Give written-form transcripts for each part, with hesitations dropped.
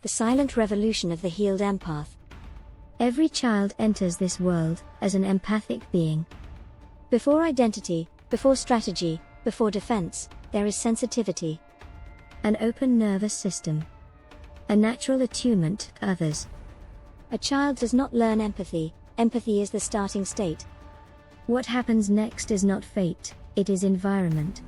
the silent revolution of the healed empath. Every child enters this world as an empathic being. Before identity, before strategy, before defense, there is sensitivity. An open nervous system. A natural attunement to others. A child does not learn empathy, empathy is the starting state. What happens next is not fate, it is environment.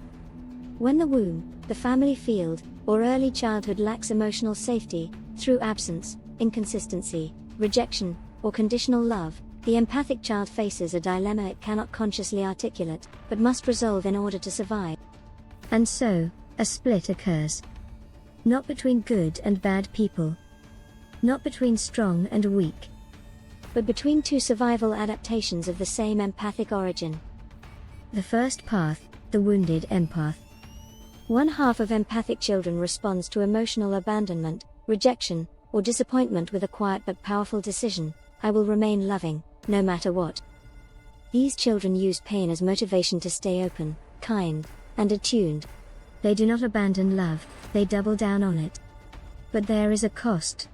When the womb, the family field, or early childhood lacks emotional safety, through absence, inconsistency, rejection, or conditional love, the empathic child faces a dilemma it cannot consciously articulate, but must resolve in order to survive. And so, a split occurs. Not between good and bad people. Not between strong and weak. But between two survival adaptations of the same empathic origin. The first path, the wounded empath. One half of empathic children responds to emotional abandonment, rejection, or disappointment with a quiet but powerful decision: I will remain loving, no matter what. These children use pain as motivation to stay open, kind, and attuned. They do not abandon love, they double down on it. But there is a cost.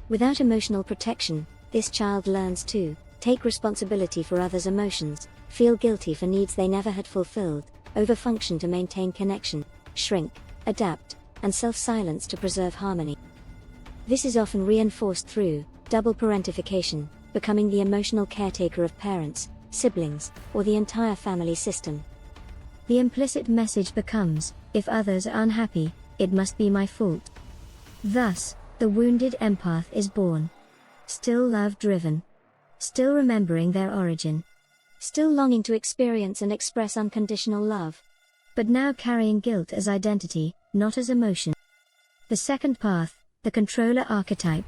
Without emotional protection, this child learns to take responsibility for others' emotions, feel guilty for needs they never had fulfilled, overfunction to maintain connection, shrink, adapt, and self-silence to preserve harmony. This is often reinforced through double parentification, becoming the emotional caretaker of parents, siblings, or the entire family system. The implicit message becomes, if others are unhappy, it must be my fault. Thus, the wounded empath is born. Still love-driven. Still remembering their origin. Still longing to experience and express unconditional love. But now carrying guilt as identity, not as emotion. The second path, the controller archetype.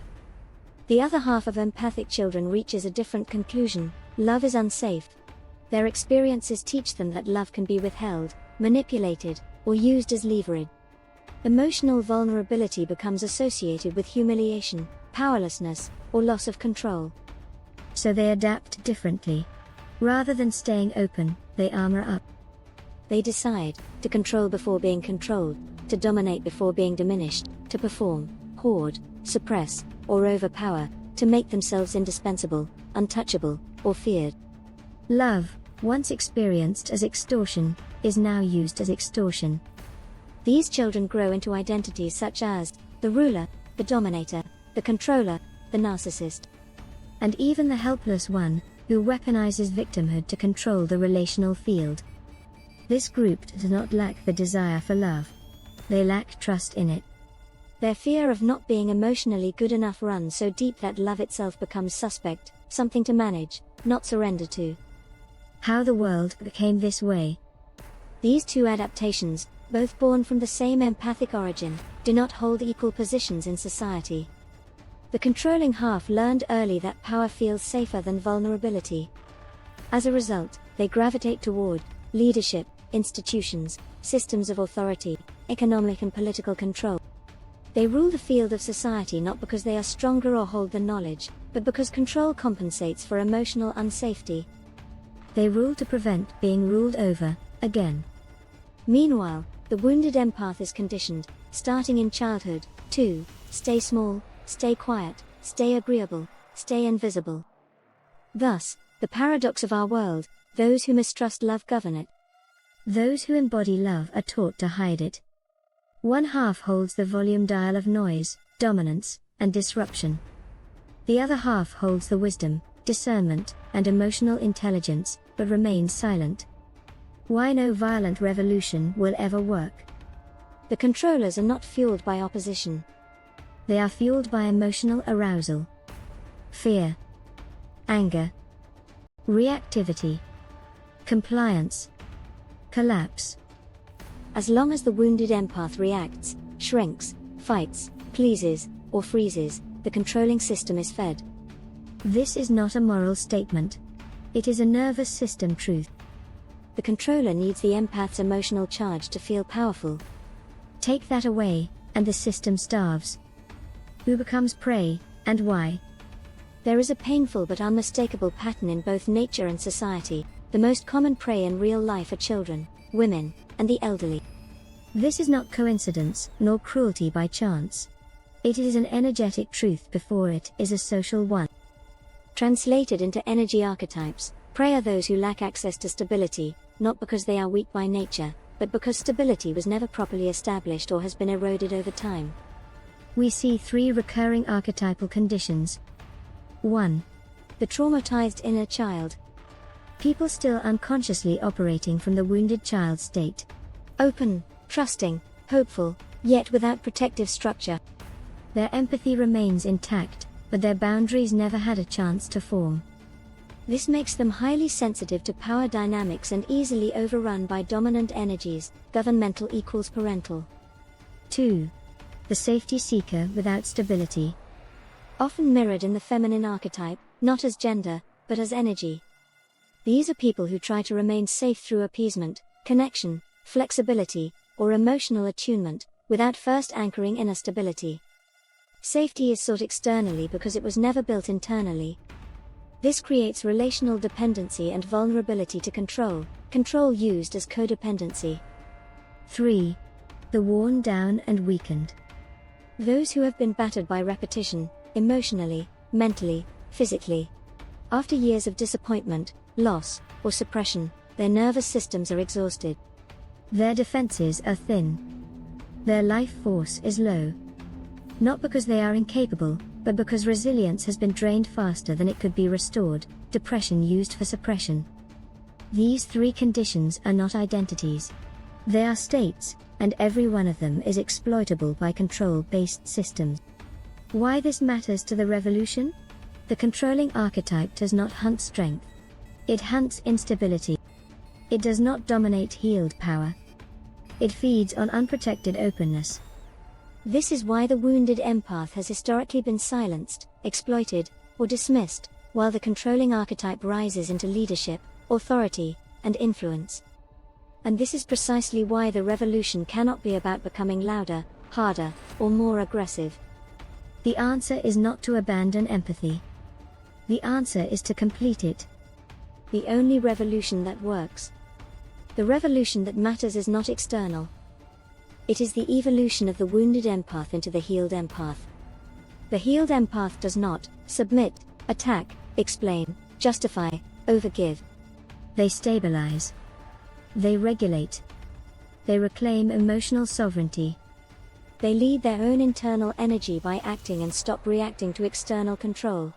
The other half of empathic children reaches a different conclusion: love is unsafe. Their experiences teach them that love can be withheld, manipulated, or used as leverage. Emotional vulnerability becomes associated with humiliation, powerlessness, or loss of control. So they adapt differently. Rather than staying open, they armor up. They decide to control before being controlled, to dominate before being diminished, to perform, hoard, suppress, or overpower, to make themselves indispensable, untouchable, or feared. Love, once experienced as extortion, is now used as extortion. These children grow into identities such as the ruler, the dominator, the controller, the narcissist, and even the helpless one, who weaponizes victimhood to control the relational field. This group does not lack the desire for love. They lack trust in it. Their fear of not being emotionally good enough runs so deep that love itself becomes suspect, something to manage, not surrender to. How the world became this way. These two adaptations, both born from the same empathic origin, do not hold equal positions in society. The controlling half learned early that power feels safer than vulnerability. As a result, they gravitate toward leadership, institutions, systems of authority, economic and political control. They rule the field of society not because they are stronger or hold the knowledge, but because control compensates for emotional unsafety. They rule to prevent being ruled over, again. Meanwhile, the wounded empath is conditioned, starting in childhood, to stay small, stay quiet, stay agreeable, stay invisible. Thus, the paradox of our world: those who mistrust love govern it. Those who embody love are taught to hide it. One half holds the volume dial of noise, dominance, and disruption. The other half holds the wisdom, discernment, and emotional intelligence, but remains silent. Why no violent revolution will ever work? The controllers are not fueled by opposition. They are fueled by emotional arousal. Fear. Anger. Reactivity. Compliance. Collapse. As long as the wounded empath reacts, shrinks, fights, pleases, or freezes, the controlling system is fed. This is not a moral statement. It is a nervous system truth. The controller needs the empath's emotional charge to feel powerful. Take that away, and the system starves. Who becomes prey, and why? There is a painful but unmistakable pattern in both nature and society. The most common prey in real life are children, women, and the elderly. This is not coincidence, nor cruelty by chance. It is an energetic truth before it is a social one. Translated into energy archetypes, prey are those who lack access to stability, not because they are weak by nature, but because stability was never properly established or has been eroded over time. We see 3 recurring archetypal conditions. 1. The traumatized inner child. People still unconsciously operating from the wounded child state. Open, trusting, hopeful, yet without protective structure. Their empathy remains intact, but their boundaries never had a chance to form. This makes them highly sensitive to power dynamics and easily overrun by dominant energies, governmental equals parental. 2. The safety seeker without stability. Often mirrored in the feminine archetype, not as gender, but as energy. These are people who try to remain safe through appeasement, connection, flexibility, or emotional attunement, without first anchoring inner stability. Safety is sought externally because it was never built internally. This creates relational dependency and vulnerability to control used as codependency. 3. The worn down and weakened. Those who have been battered by repetition, emotionally, mentally, physically. After years of disappointment, loss, or suppression, their nervous systems are exhausted. Their defenses are thin. Their life force is low. Not because they are incapable, but because resilience has been drained faster than it could be restored, depression used for suppression. These 3 conditions are not identities. They are states, and every one of them is exploitable by control-based systems. Why this matters to the revolution? The controlling archetype does not hunt strength. It hunts instability. It does not dominate healed power. It feeds on unprotected openness. This is why the wounded empath has historically been silenced, exploited, or dismissed, while the controlling archetype rises into leadership, authority, and influence. And this is precisely why the revolution cannot be about becoming louder, harder, or more aggressive. The answer is not to abandon empathy. The answer is to complete it. The only revolution that works. The revolution that matters is not external. It is the evolution of the wounded empath into the healed empath. The healed empath does not submit, attack, explain, justify, overgive. They stabilize. They regulate. They reclaim emotional sovereignty. They lead their own internal energy by acting and stop reacting to external control.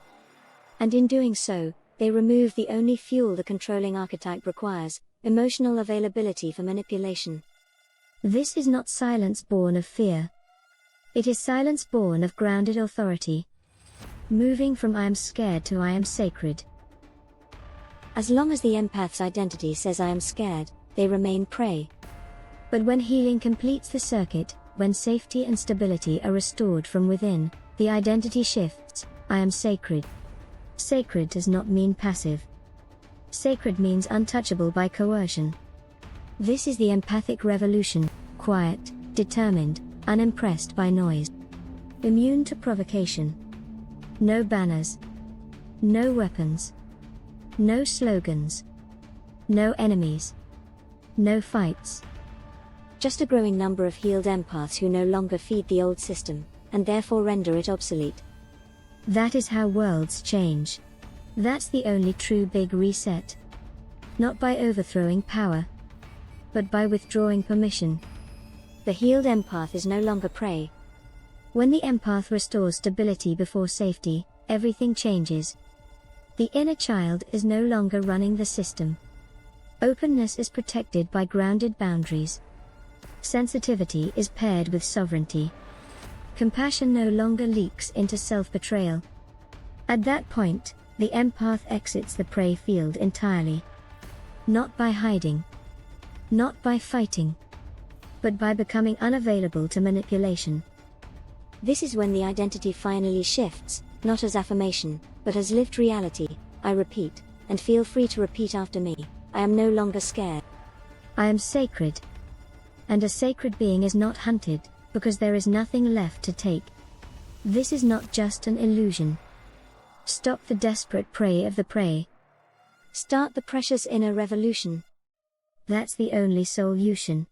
And in doing so, they remove the only fuel the controlling archetype requires, emotional availability for manipulation. This is not silence born of fear. It is silence born of grounded authority. Moving from I am scared to I am sacred. As long as the empath's identity says I am scared, they remain prey. But when healing completes the circuit, when safety and stability are restored from within, the identity shifts, I am sacred. Sacred does not mean passive. Sacred means untouchable by coercion. This is the empathic revolution, quiet, determined, unimpressed by noise. Immune to provocation. No banners. No weapons. No slogans. No enemies. No fights. Just a growing number of healed empaths who no longer feed the old system, and therefore render it obsolete. That is how worlds change. That's the only true big reset. Not by overthrowing power, but by withdrawing permission. The healed empath is no longer prey. When the empath restores stability before safety, everything changes. The inner child is no longer running the system. Openness is protected by grounded boundaries. Sensitivity is paired with sovereignty. Compassion no longer leaks into self-betrayal. At that point, the empath exits the prey field entirely. Not by hiding. Not by fighting. But by becoming unavailable to manipulation. This is when the identity finally shifts, not as affirmation, but as lived reality. I repeat, and feel free to repeat after me. I am no longer scared. I am sacred. And a sacred being is not hunted, because there is nothing left to take. This is not just an illusion. Stop the desperate prey of the prey. Start the precious inner revolution. That's the only solution.